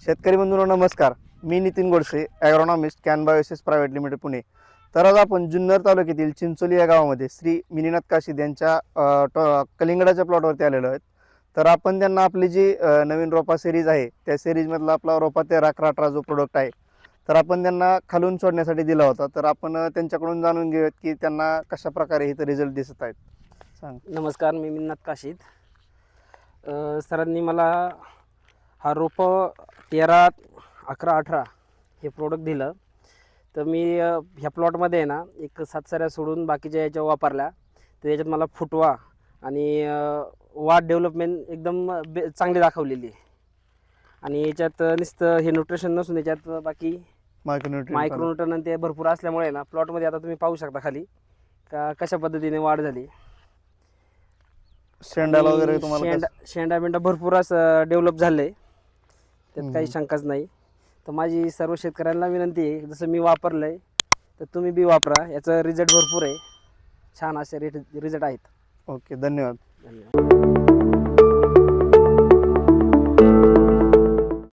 शेतकरी बंधूंनो नमस्कार. मी Nitin Godse, agronomist, Can Biosys private limited Pune. तर आज आपण जुन्नर तालुक्यातील चिंचोली या गावामध्ये श्री मिनीनाथ काशीद यांच्या कलिंगडाच्या प्लॉटवरती आलेलो आहेत. तर आपण त्यांना आपली जी नवीन रोपा सिरीज आहे त्या सिरीजमधला आपला रोपा 13-18 जो प्रोडक्ट आहे तर आपण त्यांना खालून सोडण्यासाठी दिला होता. तर आपण त्यांच्याकडून जाणून घेऊयात की त्यांना कशा प्रकारे इथं रिझल्ट दिसत आहेत. सांग. नमस्कार, मी मिनीनाथ काशीद. सरांनी मला हा रोपं 13, 11, 18 हे प्रोडक्ट दिलं. तर मी ह्या प्लॉटमध्ये आहे ना एक 7 सऱ्या सोडून बाकीच्या याच्या वापरल्या. तर याच्यात मला फुटवा आणि वाढ डेव्हलपमेंट एकदम चांगली दाखवलेली आहे. आणि याच्यात नुसतं हे न्यूट्रिशन नसून याच्यात बाकी मायक्रोन्यूट्रन ते भरपूर असल्यामुळे ना प्लॉटमध्ये आता तुम्ही पाहू शकता खाली का कशा पद्धतीने वाढ झाली. शेंडाला वगैरे तुम्हाला शेंडा बिंडा भरपूर असं डेव्हलप झालंय, त्यात काही शंकाच नाही. तर माझी सर्व शेतकऱ्यांना विनंती आहे, जसं मी वापरलंय तर तुम्ही बी वापरा. याचा रिझल्ट भरपूर आहे, छान असे रिझल्ट आहेत. ओके, धन्यवाद. धन्यवाद.